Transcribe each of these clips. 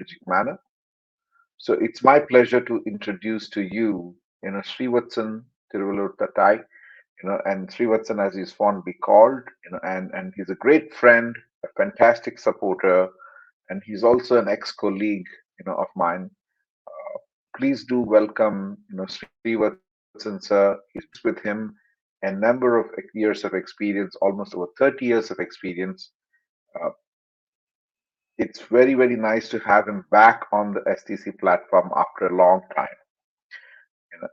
strategic manner. So it's my pleasure to introduce to you, Srivatsan Thiruvallur Thattai, and Srivatsan as he's fondly called, and he's a great friend, a fantastic supporter, and he's also an ex-colleague, of mine. Please do welcome, Srivatsan sir. He's with him a number of years of experience, almost over 30 years of experience. Uh, it's very, very nice to have him back on the STC platform after a long time.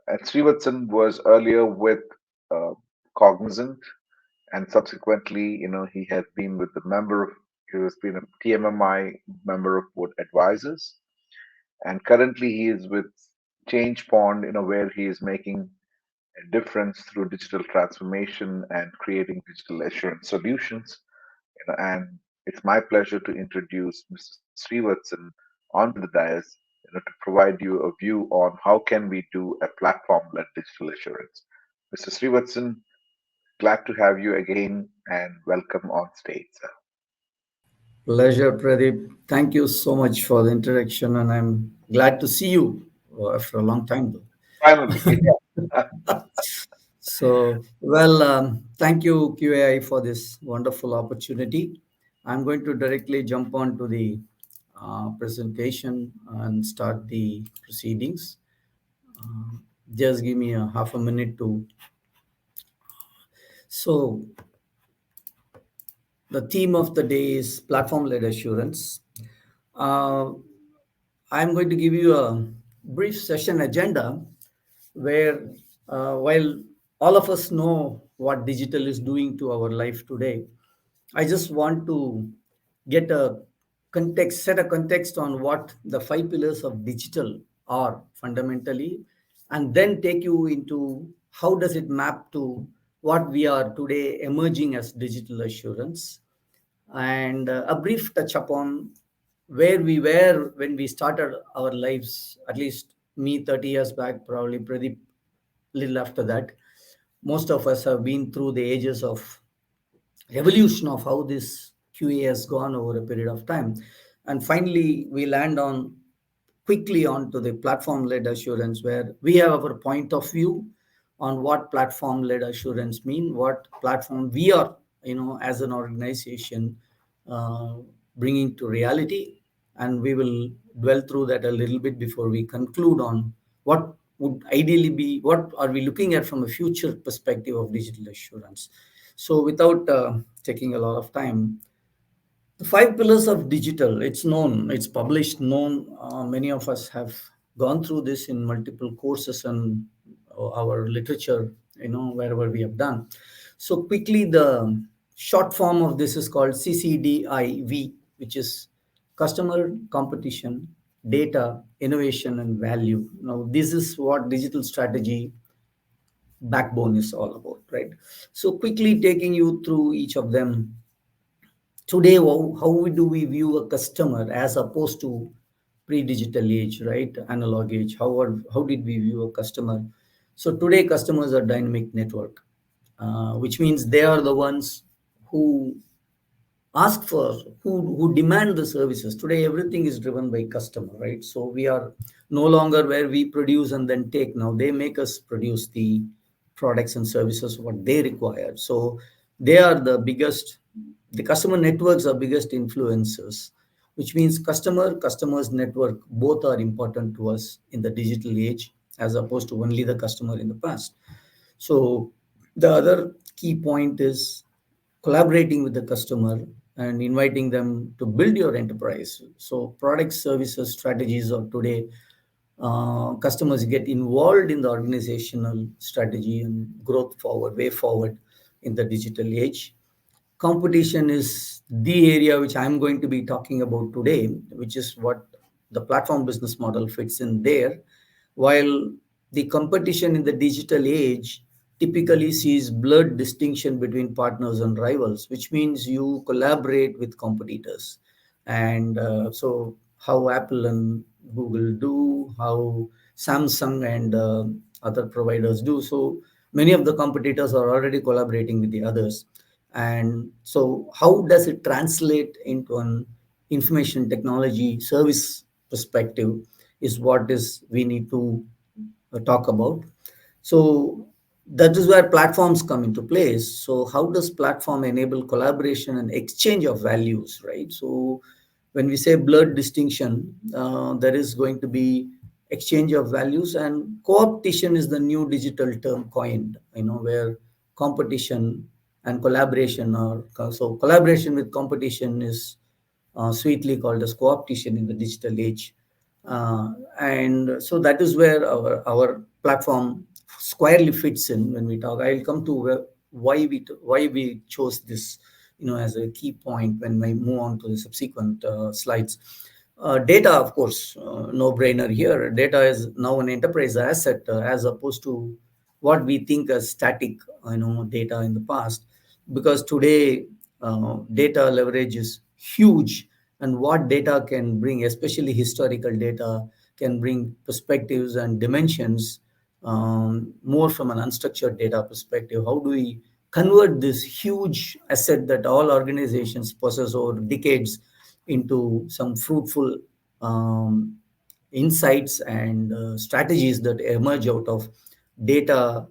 And Srivatsan was earlier with uh, Cognizant, and subsequently, he has been with the member of, he has been a TMMI member of board advisors, and currently he is with Changepond, where he is making a difference through digital transformation and creating digital assurance solutions. And it's my pleasure to introduce Mr. Srivatsan onto the dais, to provide you a view on how can we do a platform-led digital assurance. Mr. Srivatsan, glad to have you again and welcome on stage, sir. Pleasure, Pradeep. Thank you so much for the introduction, and I'm glad to see you after a long time, Finally, yeah. though. So, thank you, QAI, for this wonderful opportunity. I'm going to directly jump on to the presentation and start the proceedings. Uh, just give me a half a minute to. So, the theme of the day is platform-led assurance. Uh, I'm going to give you a brief session agenda where, while all of us know what digital is doing to our life today, I just want to get a context, set a context on what the five pillars of digital are fundamentally, and then take you into how does it map to what we are today emerging as digital assurance, and a brief touch upon where we were when we started our lives, at least me 30 years back, probably Pradeep little after that. Most of us have been through the ages of evolution of how this QA has gone over a period of time. And finally, we land on quickly onto the platform-led assurance, where we have our point of view on what platform-led assurance mean, what platform we are, as an organization, uh, bringing to reality, and we will dwell through that a little bit before we conclude on what would ideally be, what are we looking at from a future perspective of digital assurance. So, without taking a lot of time, the five pillars of digital, it's known, it's published, known. Many of us have gone through this in multiple courses and our literature, wherever we have done. So, quickly, the short form of this is called CCDIV, which is customer, competition, data, innovation, and value. Now, this is what digital strategy backbone is all about, right? So, quickly taking you through each of them. Today, how do we view a customer as opposed to pre-digital age, right? Analog age. How did we view a customer? So today, customers are dynamic network, which means they are the ones who ask for, who demand the services. Today, everything is driven by customer, right? So we are no longer where we produce and then take. Now they make us produce the products and services what they require. So they are the biggest, the customer networks are biggest influencers, which means customers network both are important to us in the digital age as opposed to only the customer in the past. So the other key point is collaborating with the customer and inviting them to build your enterprise. So products, services, strategies of today, customers get involved in the organizational strategy and growth forward, way forward in the digital age. Competition is the area which I'm going to be talking about today, which is what the platform business model fits in there. While the competition in the digital age typically sees blurred distinction between partners and rivals, which means you collaborate with competitors. And so, how Apple and Google do, how Samsung and other providers do. So, many of the competitors are already collaborating with the others. And so, how does it translate into an information technology service perspective is what is we need to talk about. So that is where platforms come into place. So how does platform enable collaboration and exchange of values, right? So when we say blurred distinction, there is going to be exchange of values, and co-opetition is the new digital term coined, where competition and collaboration are, so collaboration with competition is sweetly called as co-opetition in the digital age. And so that is where our platform squarely fits in when we talk. I'll come to why we chose this, as a key point when we move on to the subsequent slides. Data, of course, no brainer here. Data is now an enterprise asset, as opposed to what we think as static, data in the past, because today data leverage is huge, and what data can bring, especially historical data, can bring perspectives and dimensions, more from an unstructured data perspective. How do we convert this huge asset that all organizations possess over decades into some fruitful um, insights and strategies that emerge out of data,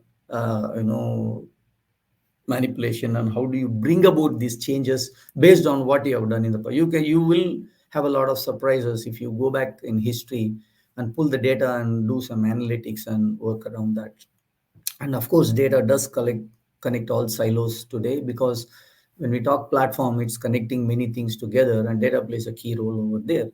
manipulation, and how do you bring about these changes based on what you have done in the past. You will have a lot of surprises if you go back in history and pull the data and do some analytics and work around that. And of course, data does connect all silos today, because when we talk platform, it's connecting many things together, and data plays a key role over there.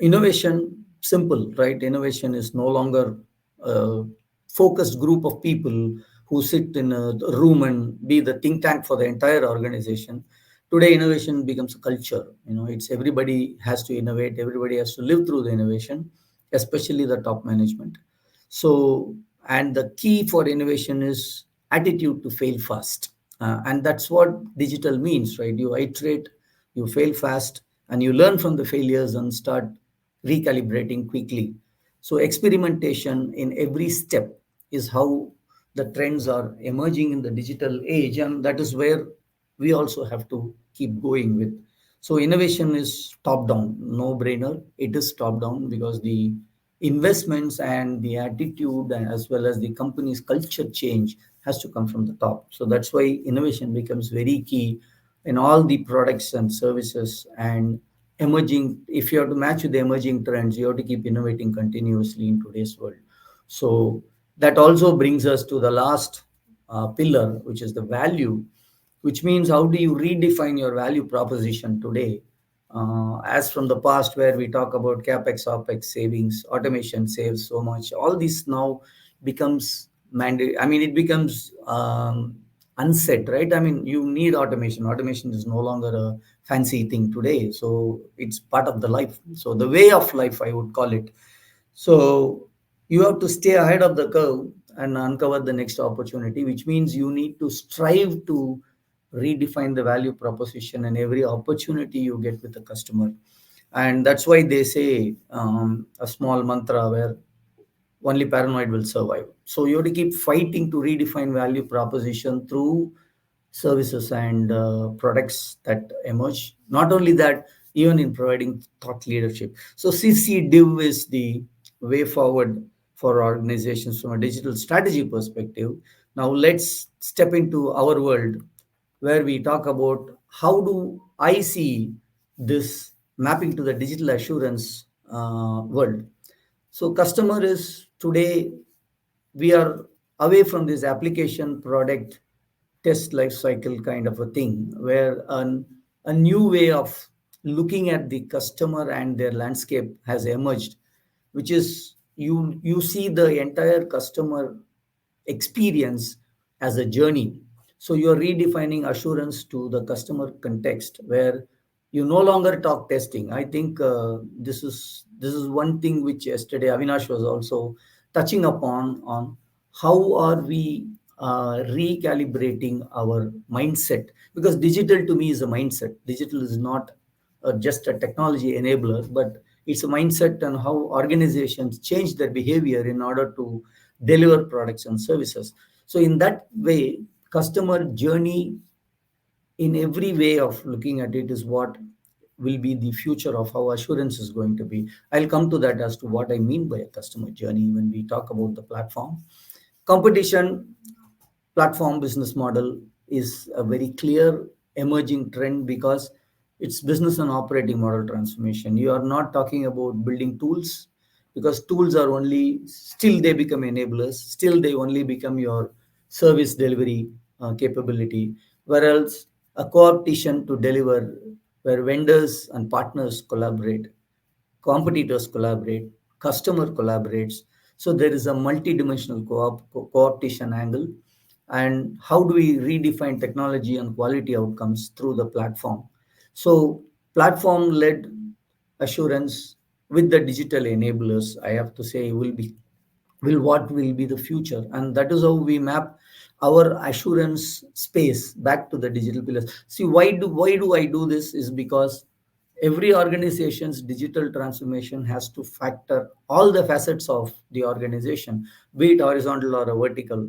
Innovation, simple, right? Innovation is no longer a focused group of people who sit in a room and be the think tank for the entire organization. Today innovation becomes a culture. It's everybody has to innovate, everybody has to live through the innovation, especially the top management. So, and the key for innovation is attitude to fail fast. And that's what digital means, right? You iterate, you fail fast, and you learn from the failures and start recalibrating quickly. So, experimentation in every step is how the trends are emerging in the digital age, and that is where we also have to keep going with. So, innovation is top down, no brainer. It is top down because the investments and the attitude, and as well as the company's culture change, has to come from the top. So that's why innovation becomes very key in all the products and services and emerging. If you have to match with the emerging trends, you have to keep innovating continuously in today's world. So that also brings us to the last pillar, which is the value, which means how do you redefine your value proposition today? As from the past, where we talk about capex, opex savings, automation saves so much. All this now becomes mandate. I mean, it becomes unsaid, right? I mean, you need automation. Automation is no longer a fancy thing today, so it's part of the life. So the way of life, I would call it. So you have to stay ahead of the curve and uncover the next opportunity, which means you need to strive to redefine the value proposition and every opportunity you get with the customer. And that's why they say a small mantra where only paranoid will survive. So you have to keep fighting to redefine value proposition through services and products that emerge. Not only that, even in providing thought leadership. So CC is the way forward for organizations from a digital strategy perspective. Now let's step into our world, where we talk about how do I see this mapping to the digital assurance world. So customer is today, we are away from this application product test life cycle kind of a thing, where a new way of looking at the customer and their landscape has emerged, which is you see the entire customer experience as a journey. So you're redefining assurance to the customer context, where you no longer talk testing. I think this is one thing which yesterday Avinash was also touching upon, on how are we recalibrating our mindset, because digital to me is a mindset. Digital is not just a technology enabler, but it's a mindset and how organizations change their behavior in order to deliver products and services. So in that way, customer journey in every way of looking at it is what will be the future of how assurance is going to be. I'll come to that as to what I mean by a customer journey when we talk about the platform. Competition platform business model is a very clear emerging trend because it's business and operating model transformation. You are not talking about building tools, because tools are only still they become enablers, still they only become your service delivery capability, whereas a co-optation to deliver, where vendors and partners collaborate, competitors collaborate, customer collaborates. So there is a multi-dimensional co-optation angle. And how do we redefine technology and quality outcomes through the platform? So platform-led assurance with the digital enablers, I have to say, will what will be the future, and that is how we map our assurance space back to the digital pillars. See, why do I do this is because every organization's digital transformation has to factor all the facets of the organization, be it horizontal or a vertical,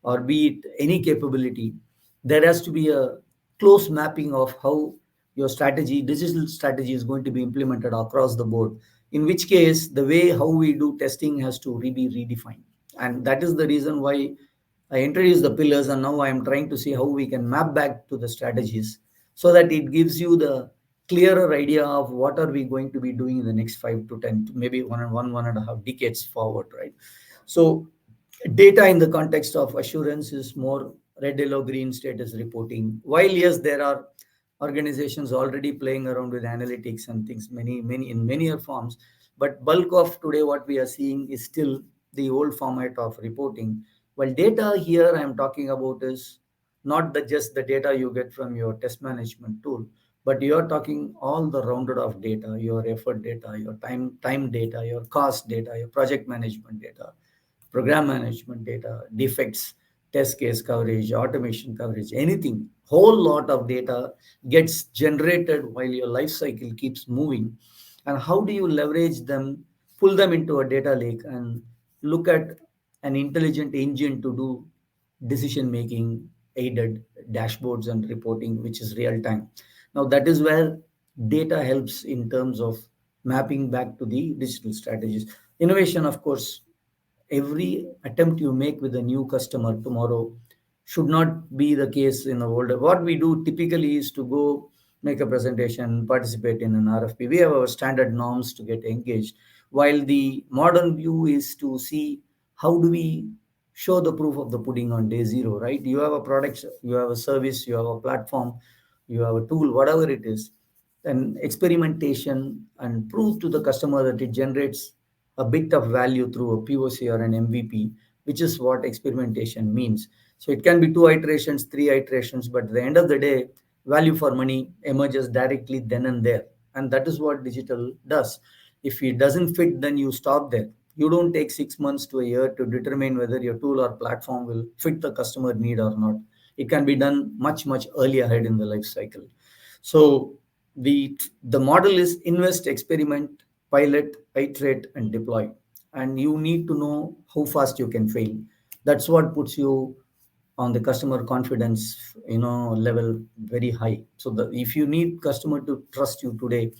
or be it any capability. There has to be a close mapping of how your strategy, digital strategy, is going to be implemented across the board. In which case, the way how we do testing has to be redefined. And that is the reason why I introduced the pillars, and now I am trying to see how we can map back to the strategies so that it gives you the clearer idea of what are we going to be doing in the next 5 to 10, maybe one and a half decades forward, right? So data in the context of assurance is more red, yellow, green status reporting. While yes, there are organizations already playing around with analytics and things, many in many forms, but bulk of today what we are seeing is still the old format of reporting. Well, data here I'm talking about is not just the data you get from your test management tool, but you are talking all the rounded off data, your effort data, your time data, your cost data, your project management data, program management data, defects, test case coverage, automation coverage, anything. Whole lot of data gets generated while your life cycle keeps moving. And how do you leverage them, pull them into a data lake, and look at an intelligent engine to do decision making aided dashboards and reporting, which is real time. Now, that is where data helps in terms of mapping back to the digital strategies. Innovation, of course, every attempt you make with a new customer tomorrow should not be the case in the older. What we do typically is to go make a presentation, participate in an RFP. We have our standard norms to get engaged. While the modern view is to see how do we show the proof of the pudding on day zero, right? You have a product, you have a service, you have a platform, you have a tool, whatever it is, and experimentation, and prove to the customer that it generates a bit of value through a POC or an MVP, which is what experimentation means. So it can be 2 iterations, 3 iterations, but at the end of the day, value for money emerges directly then and there. And that is what digital does. If it doesn't fit, then you stop there. You don't take 6 months to a year to determine whether your tool or platform will fit the customer need or not. It can be done much earlier ahead in the life cycle. So the model is invest, experiment, pilot, iterate, and deploy. And you need to know how fast you can fail. That's what puts you on the customer confidence level very high. So if you need customer to trust you today,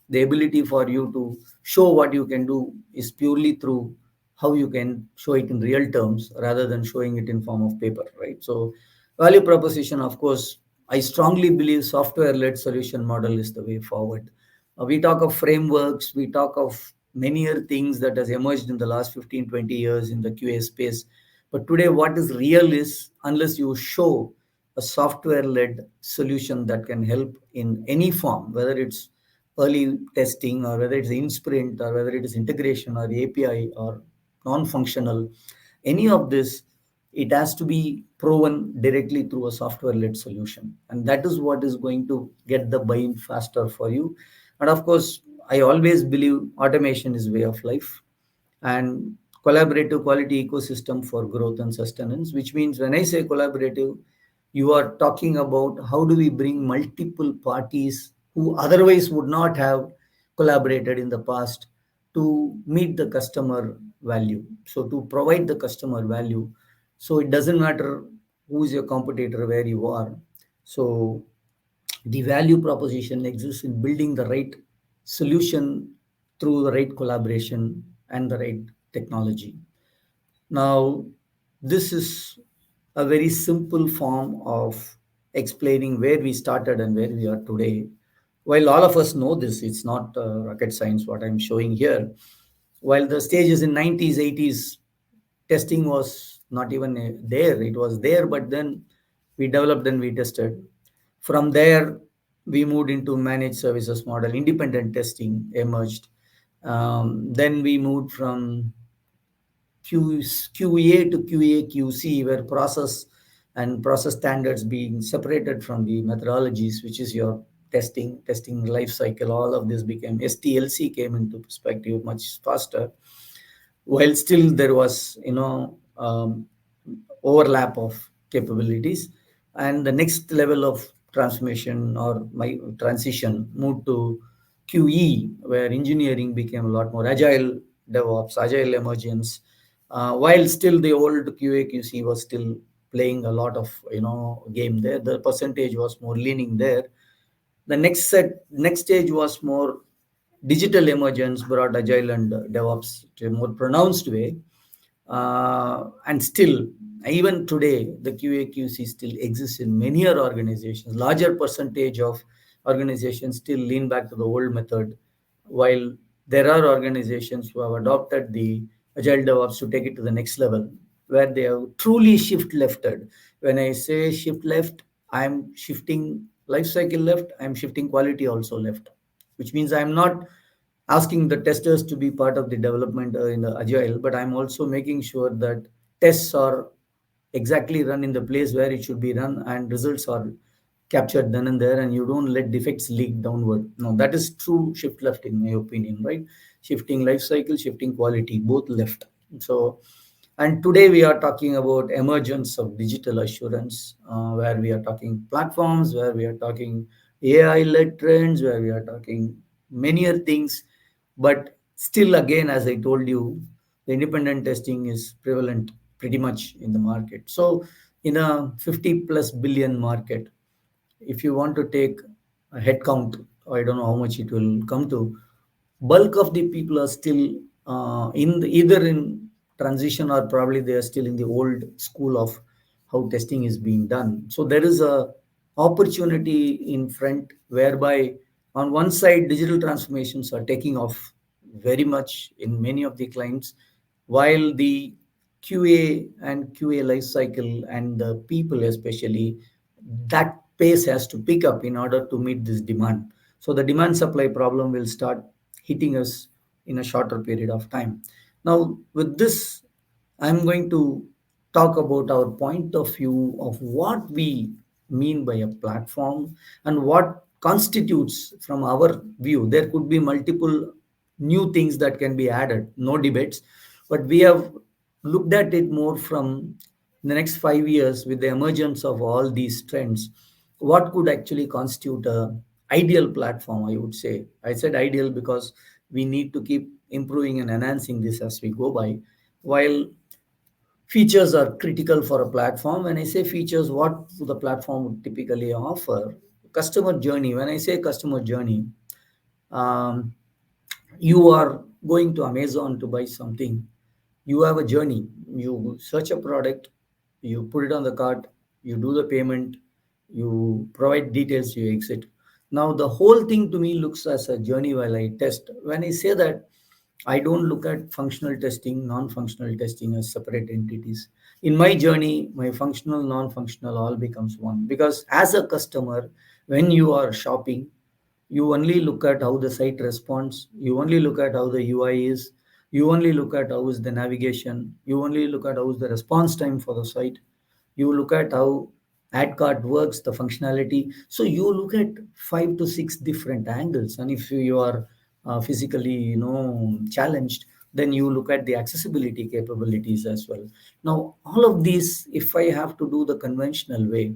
the ability for you to show what you can do is purely through how you can show it in real terms rather than showing it in form of paper, right? So value proposition, of course, I strongly believe software-led solution model is the way forward. We talk of frameworks, we talk of many other things that has emerged in the last 15, 20 years in the QA space. But today, what is real is, unless you show a software-led solution that can help in any form, whether it's early testing or whether it's in sprint or whether it is integration or API or non-functional, any of this, it has to be proven directly through a software-led solution. And that is what is going to get the buy-in faster for you. And of course, I always believe automation is way of life, and collaborative quality ecosystem for growth and sustenance, which means when I say collaborative, you are talking about how do we bring multiple parties who otherwise would not have collaborated in the past to meet the customer value. So to provide the customer value. So it doesn't matter who is your competitor, where you are. So The value proposition exists in building the right solution through the right collaboration and the right technology. Now, this is a very simple form of explaining where we started and where we are today. While all of us know this, it's not rocket science what I'm showing here. While the stages in 90s, 80s, testing was not even there. It was there, but then we developed and we tested. From there, we moved into managed services model. Independent testing emerged. Then we moved from QA to QA/QC, where process and process standards being separated from the methodologies, which is your testing life cycle. All of this became STLC came into perspective much faster, while still there was overlap of capabilities. And the next level of transformation or my transition moved to QE, where engineering became a lot more agile, DevOps, agile emergence, while still the old QA/QC was still playing a lot of game there. The percentage was more leaning there. The next stage was more digital emergence, brought agile and DevOps to a more pronounced way. And still, even today, the QA/QC still exists in many other organizations. Larger percentage of organizations still lean back to the old method, while there are organizations who have adopted the agile DevOps to take it to the next level, where they have truly shift lefted. When I say shift left, I'm shifting life cycle left, I'm shifting quality also left, which means I'm not asking the testers to be part of the development in the agile, but I'm also making sure that tests are exactly run in the place where it should be run and results are captured then and there, and you don't let defects leak downward. No, that is true shift left in my opinion, right? Shifting life cycle, shifting quality, both left. So, and today we are talking about emergence of digital assurance, where we are talking platforms, where we are talking AI-led trends, where we are talking many other things. But still, again, as I told you, the independent testing is prevalent pretty much in the market. So, in a 50 plus billion market, if you want to take a head count, I don't know how much it will come to, bulk of the people are still either in transition or probably they are still in the old school of how testing is being done. So there is a opportunity in front whereby on one side digital transformations are taking off very much in many of the clients, while the QA and QA life cycle and the people especially, that pace has to pick up in order to meet this demand. So the demand supply problem will start hitting us in a shorter period of time. Now, with this, I'm going to talk about our point of view of what we mean by a platform and what constitutes from our view. There could be multiple new things that can be added, no debates, but we have looked at it more from the next 5 years with the emergence of all these trends. What could actually constitute a ideal platform? I would say I said ideal because we need to keep improving and enhancing this as we go by. While features are critical for a platform, when I say features, what the platform would typically offer? Customer journey. When I say customer journey, um, you are going to Amazon to buy something, you have a journey. You search a product, you put it on the cart, you do the payment, you provide details, you exit. Now the whole thing to me looks as a journey while I test. When I say that, I don't look at functional testing, non-functional testing as separate entities. In my journey, my functional, non-functional all becomes one, because as a customer, when you are shopping, you only look at how the site responds, you only look at how the UI is, you only look at how is the navigation, you only look at how is the response time for the site, you look at how ad cart works, the functionality. So you look at 5 to 6 different angles, and if you are physically challenged, then you look at the accessibility capabilities as well. Now all of these, if I have to do the conventional way,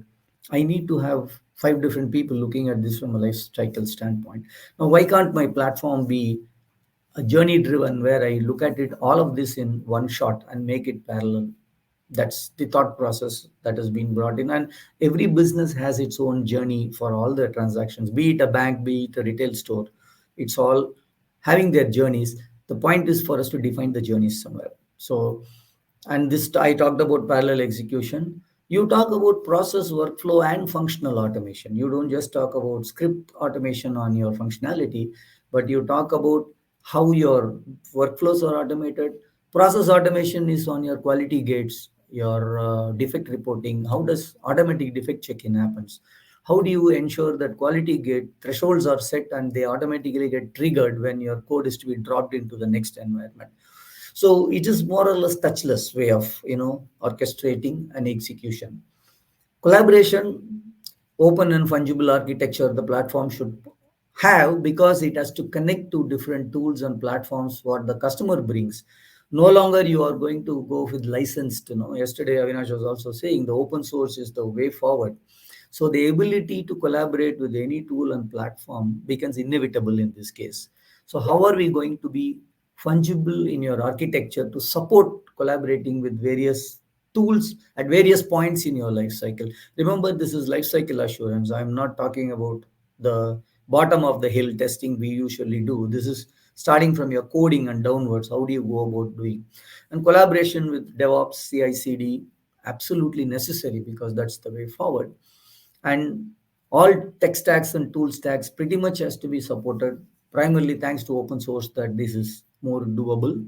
I need to have 5 different people looking at this from a life cycle standpoint. Now, why can't my platform be a journey driven where I look at it all of this in one shot and make it parallel? That's the thought process that has been brought in. And every business has its own journey for all the transactions, be it a bank, be it a retail store. It's all having their journeys. The point is for us to define the journeys somewhere. So, and this I talked about parallel execution. You talk about process, workflow, and functional automation. You don't just talk about script automation on your functionality, but you talk about how your workflows are automated. Process automation is on your quality gates, your defect reporting. How does automatic defect check-in happens? How do you ensure that quality gate thresholds are set and they automatically get triggered when your code is to be dropped into the next environment? So it is more or less touchless way of orchestrating an execution. Collaboration, open and fungible architecture the platform should have, because it has to connect to different tools and platforms what the customer brings. No longer you are going to go with licensed. Yesterday Avinash was also saying the open source is the way forward. So the ability to collaborate with any tool and platform becomes inevitable in this case. So how are we going to be fungible in your architecture to support collaborating with various tools at various points in your life cycle? Remember, this is life cycle assurance. I'm not talking about the bottom of the hill testing we usually do. This is starting from your coding and downwards. How do you go about doing? And collaboration with DevOps, CI/CD, absolutely necessary, because that's the way forward. And all tech stacks and tool stacks pretty much has to be supported, primarily thanks to open source, that this is more doable.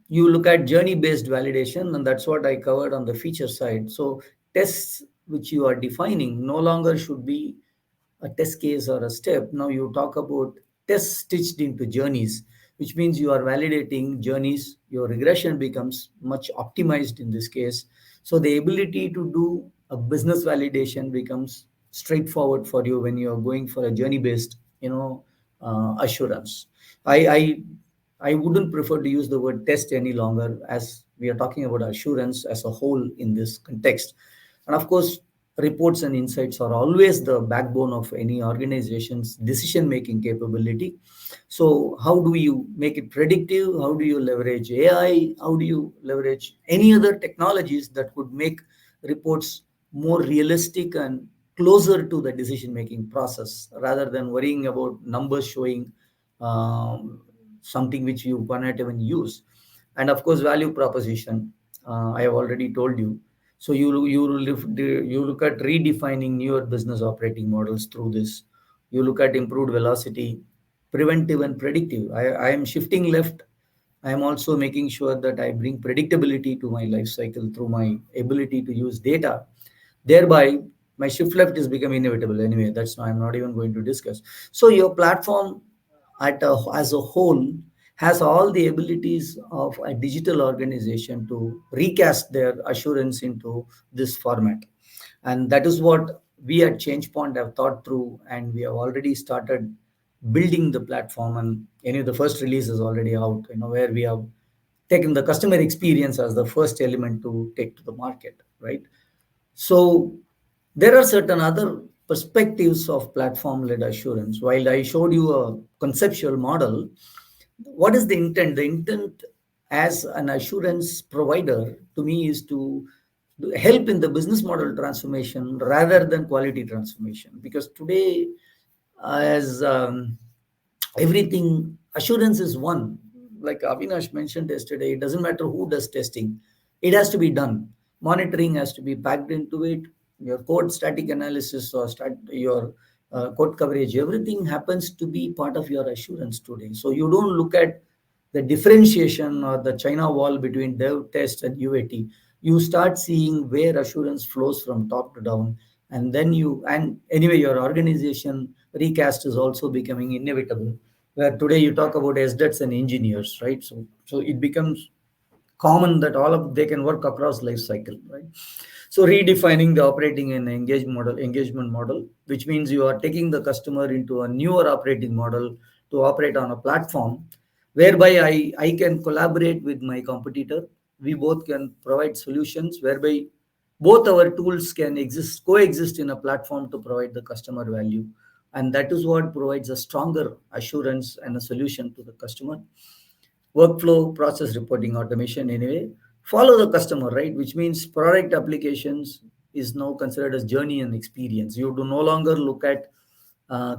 You look at journey based validation, and that's what I covered on the feature side. So tests which you are defining no longer should be a test case or a step. Now you talk about tests stitched into journeys, which means you are validating journeys. Your regression becomes much optimized in this case. So the ability to do a business validation becomes straightforward for you when you are going for a journey based, assurance. I wouldn't prefer to use the word test any longer, as we are talking about assurance as a whole in this context. And of course, reports and insights are always the backbone of any organization's decision making capability. So how do you make it predictive? How do you leverage AI? How do you leverage any other technologies that could make reports more realistic and closer to the decision making process, rather than worrying about numbers showing um, something which you cannot even use? And of course, value proposition, I have already told you. So you look at redefining newer business operating models through this. You look at improved velocity, preventive and predictive. I am shifting left. I am also making sure that I bring predictability to my life cycle through my ability to use data. Thereby, my shift left is becoming inevitable anyway. That's why I'm not even going to discuss. So your platform as a whole has all the abilities of a digital organization to recast their assurance into this format. And that is what we at Changepond have thought through, and we have already started building the platform. And the first release is already out, where we have taken the customer experience as the first element to take to the market, right? So there are certain other perspectives of platform-led assurance. While I showed you a conceptual model, what is the intent? The intent as an assurance provider to me is to help in the business model transformation rather than quality transformation. Because today, as everything, assurance is one. Like Avinash mentioned yesterday, it doesn't matter who does testing, it has to be done. Monitoring has to be packed into it. Your code static analysis or your code coverage, everything happens to be part of your assurance today. So you don't look at the differentiation or the China wall between dev, test, and UAT. You start seeing where assurance flows from top to down, and then and anyway, your organization recast is also becoming inevitable. Where today you talk about SDETs and engineers, right? So it becomes common that all of they can work across life cycle, right? So redefining the operating and engagement model, which means you are taking the customer into a newer operating model to operate on a platform whereby I can collaborate with my competitor. We both can provide solutions whereby both our tools can coexist in a platform to provide the customer value. And that is what provides a stronger assurance and a solution to the customer. Workflow process reporting automation anyway. follow the customer, right? Which means product applications is now considered as journey and experience. You do no longer look at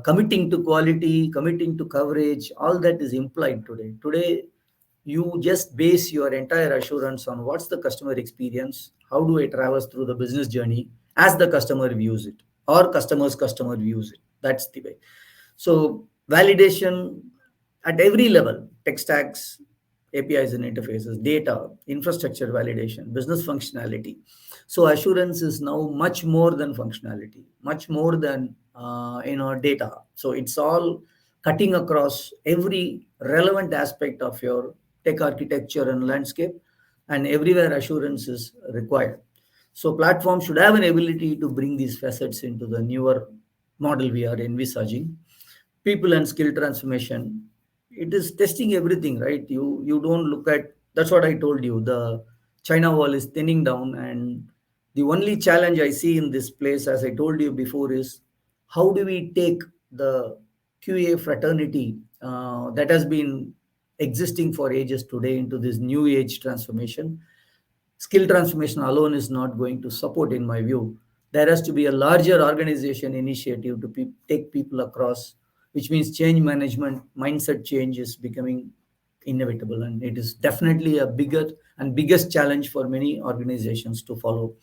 committing to quality, committing to coverage. All that is implied today. Today, you just base your entire assurance on what's the customer experience, how do I traverse through the business journey as the customer views it, or customer views it. That's the way. So validation at every level, tech stacks, APIs and interfaces, data, infrastructure validation, business functionality. So assurance is now much more than functionality, much more than data. So it's all cutting across every relevant aspect of your tech architecture and landscape, and everywhere assurance is required. So platforms should have an ability to bring these facets into the newer model we are envisaging. People and skill transformation, it is testing everything, right? You don't look at, that's what I told you, the China wall is thinning down, and the only challenge I see in this place, as I told you before, is how do we take the QA fraternity that has been existing for ages today into this new age transformation. Skill transformation alone is not going to support, in my view. There has to be a larger organization initiative to take people across, which means change management, mindset change is becoming inevitable. And it is definitely a bigger and biggest challenge for many organizations to follow.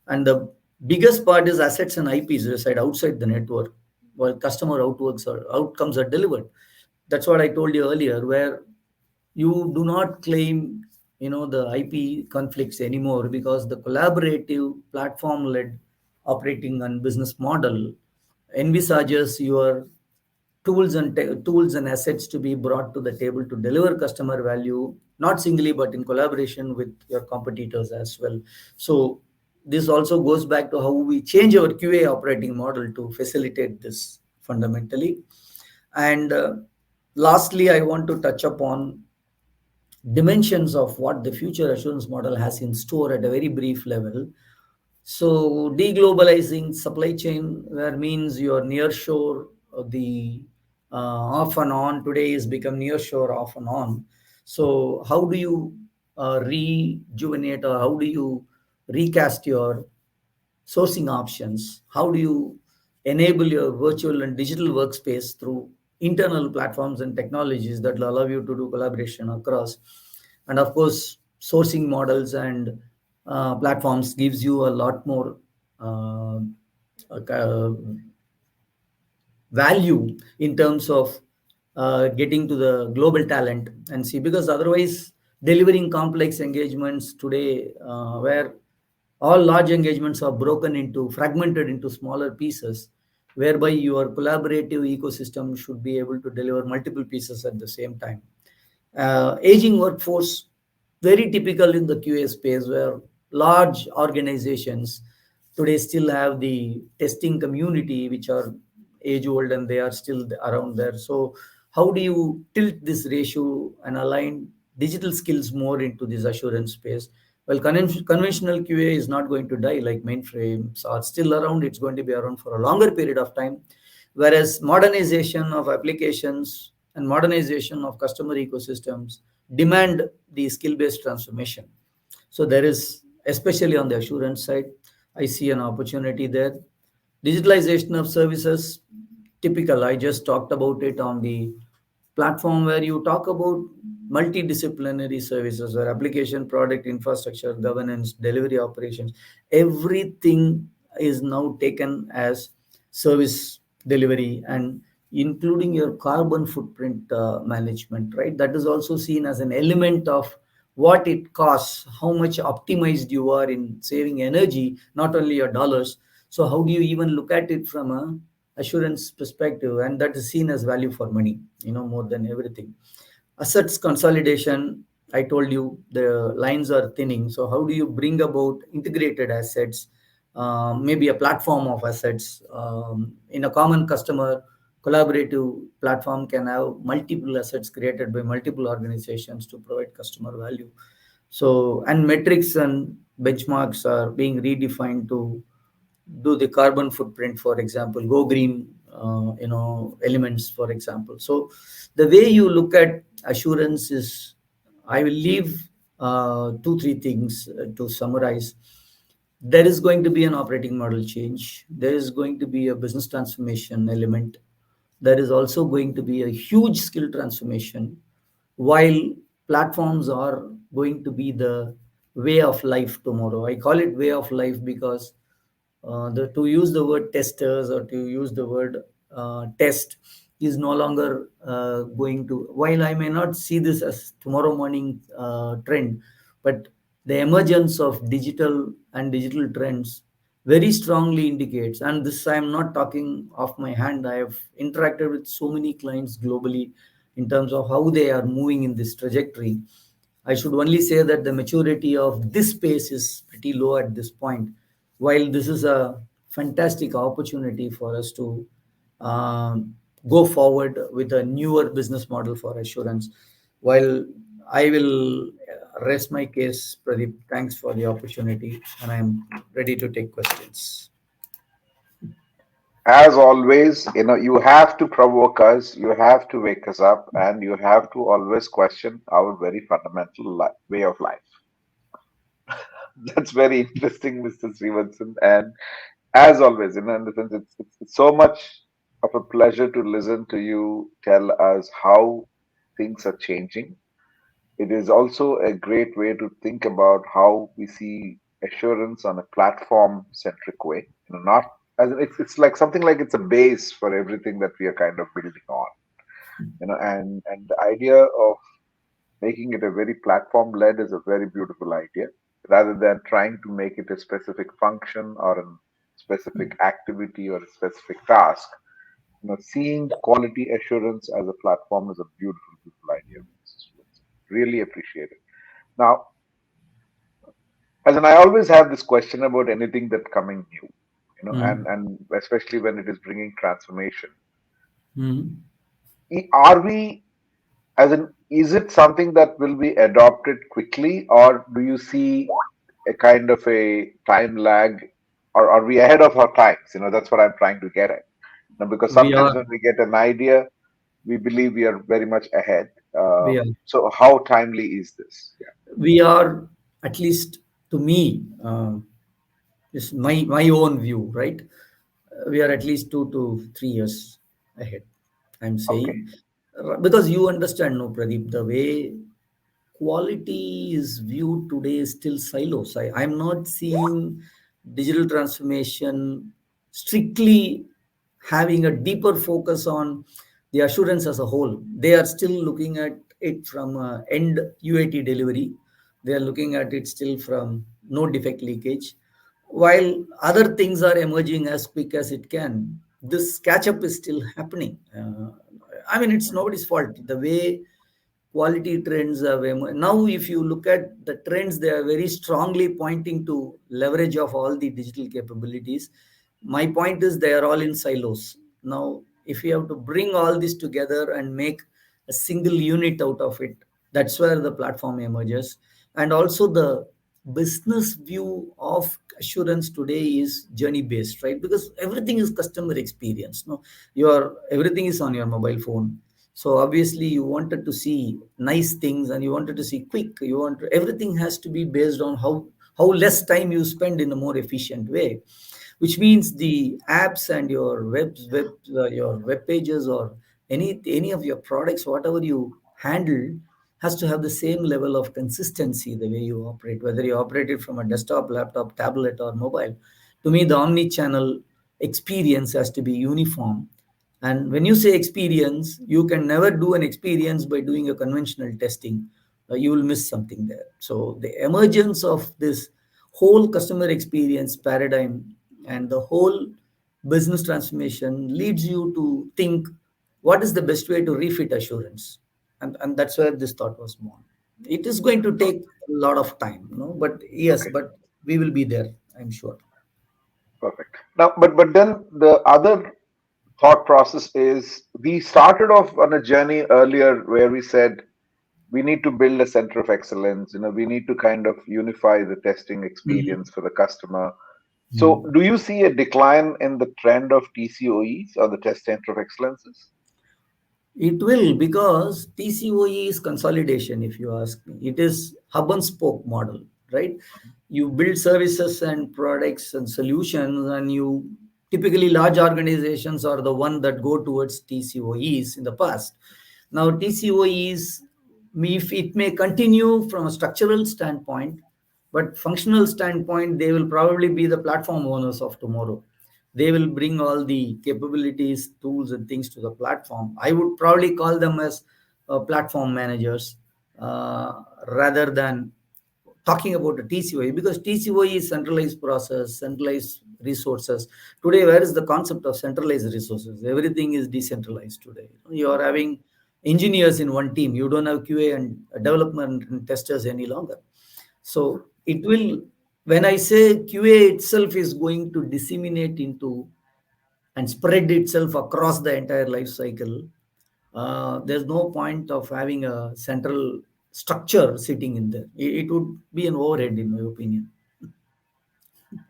And the biggest part is assets and IPs reside outside the network, while customer outcomes are delivered. That's what I told you earlier, where you do not claim the IP conflicts anymore, because the collaborative platform led operating and business model envisages your tools and assets to be brought to the table to deliver customer value, not singly but in collaboration with your competitors as well. So this also goes back to how we change our QA operating model to facilitate this fundamentally. And lastly, I want to touch upon dimensions of what the future assurance model has in store at a very brief level. So deglobalizing supply chain, where means your near shore, the off and on today is become near shore, off and on. So how do you rejuvenate, or how do you recast your sourcing options? How do you enable your virtual and digital workspace through internal platforms and technologies that will allow you to do collaboration across? And of course, sourcing models and platforms gives you a lot more uh, value in terms of getting to the global talent and see, because otherwise delivering complex engagements today, where all large engagements are broken into, fragmented into smaller pieces, whereby your collaborative ecosystem should be able to deliver multiple pieces at the same time. Aging workforce, very typical in the QA space, where large organizations today still have the testing community, which are age old and they are still around there. So how do you tilt this ratio and align digital skills more into this assurance space? Well, conventional QA is not going to die, like mainframes are still around. It's going to be around for a longer period of time. Whereas modernization of applications and modernization of customer ecosystems demand the skill-based transformation. So there is, especially on the assurance side, I see an opportunity there. Digitalization of services, typical. I just talked about it on the platform, where you talk about multidisciplinary services, or application, product, infrastructure, governance, delivery operations. Everything is now taken as service delivery, and including your carbon footprint management, right? That is also seen as an element of what it costs, how much optimized you are in saving energy, not only your dollars. So how do you even look at it from a assurance perspective? And that is seen as value for money, more than everything. Assets consolidation, I told you the lines are thinning. So how do you bring about integrated assets, maybe a platform of assets, in a common customer collaborative platform can have multiple assets created by multiple organizations to provide customer value. So, and metrics and benchmarks are being redefined to do the carbon footprint, for example, go green, elements, for example. So the way you look at assurance is, I will leave two, three things to summarize. There is going to be an operating model change. There is going to be a business transformation element. There is also going to be a huge skill transformation, while platforms are going to be the way of life tomorrow. I call it way of life because to use the word testers or to use the word test is no longer going to, while I may not see this as tomorrow morning trend, but the emergence of digital and digital trends very strongly indicates, and this I am not talking off my hand, I have interacted with so many clients globally in terms of how they are moving in this trajectory. I should only say that the maturity of this space is pretty low at this point. While this is a fantastic opportunity for us to go forward with a newer business model for assurance, while I will rest my case, Pradeep. Thanks for the opportunity, and I'm ready to take questions. As always, you have to provoke us, you have to wake us up, and you have to always question our very fundamental way of life. That's very interesting, Mr. Srivatsan. And as always, in the sense, it's so much of a pleasure to listen to you tell us how things are changing. It is also a great way to think about how we see assurance on a platform centric way. Not as it's like something like it's a base for everything that we are kind of building on. And the idea of making it a very platform led is a very beautiful idea rather than trying to make it a specific function or a specific activity or a specific task. Seeing quality assurance as a platform is a beautiful, beautiful idea. Really appreciate it. Now, as in, I always have this question about anything that's coming new, Mm. and especially when it is bringing transformation. Mm. Are we, as in, is it something that will be adopted quickly, or do you see a kind of a time lag, or are we ahead of our times? That's what I'm trying to get at. Because We are, sometimes when we get an idea, we believe we are very much ahead. we are, So, how timely is this? we are, at least to me, is my own view, right? We are at least 2 to 3 years ahead. I'm Okay. saying, because you understand, no, Pradeep, the way quality is viewed today is still silos. I'm not seeing digital transformation strictly having a deeper focus on the assurance as a whole. They are still looking at it from end UAT delivery. They are looking at it still from no defect leakage. While other things are emerging as quick as it can, this catch up is still happening. I mean, it's nobody's fault. The way quality trends have now, if you look at the trends, they are very strongly pointing to leverage of all the digital capabilities. My point is they are all in silos. Now, if you have to bring all this together and make a single unit out of it, that's where the platform emerges. And also the business view of assurance today is journey based, right? Because everything is customer experience. No, your everything is on your mobile phone. So obviously you wanted to see nice things and you wanted to see quick. Everything has to be based on how less time you spend in a more efficient way, which means the apps and your your web pages or any of your products, whatever you handle, has to have the same level of consistency the way you operate, whether you operate it from a desktop, laptop, tablet, or mobile. To me, the omni-channel experience has to be uniform. And when you say experience, you can never do an experience by doing a conventional testing. You will miss something there. So the emergence of this whole customer experience paradigm and the whole business transformation leads you to think what is the best way to refit assurance. And that's where this thought was born. It is going to take a lot of time, but yes, Okay. but we will be there, I'm sure. Perfect. Now, but then the other thought process is we started off on a journey earlier where we said we need to build a center of excellence. We need to kind of unify the testing Mhm. experience for the customer. So, Mhm. do you see a decline in the trend of TCOEs or the test center of excellences? It will, because TCOE is consolidation, if you ask me. It is hub and spoke model, right? You build services and products and solutions, and you typically large organizations are the one that go towards TCOEs in the past. Now, TCOEs, if it may continue from a structural standpoint, but functional standpoint, they will probably be the platform owners of tomorrow. They will bring all the capabilities, tools, and things to the platform. I would probably call them as platform managers, rather than talking about a TCOE, because TCOE is centralized process, centralized resources. Today, where is the concept of centralized resources? Everything is decentralized today. You are having engineers in one team. You don't have QA and development and testers any longer. So it will, when I say QA itself is going to disseminate into and spread itself across the entire life cycle, there's no point of having a central structure sitting in there. It would be an overhead, in my opinion.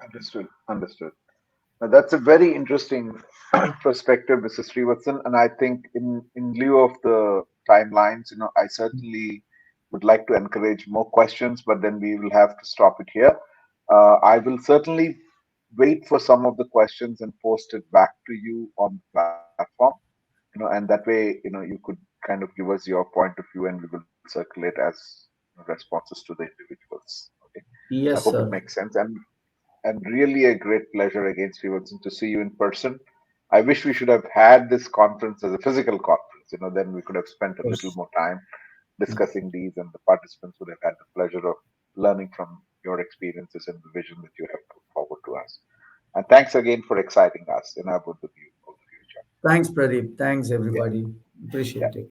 Understood. Understood. Now, that's a very interesting perspective, Mr. Srivatsan. And I think in lieu of the timelines, I certainly would like to encourage more questions, but then we will have to stop it here. I will certainly wait for some of the questions and post it back to you on the platform, and that way, you could kind of give us your point of view, and we will circulate as responses to the individuals. Okay. I Yes, hope it sir. makes sense. And really a great pleasure again, Srivatsan, to see you in person. I wish we should have had this conference as a physical conference. Then we could have spent Of a little course. more time discussing these, and the participants would have had the pleasure of learning from your experiences and the vision that you have put forward to us. And thanks again for exciting us in about the view of the future. Thanks, Pradeep. Thanks, Yeah, everybody. yeah. Appreciate it.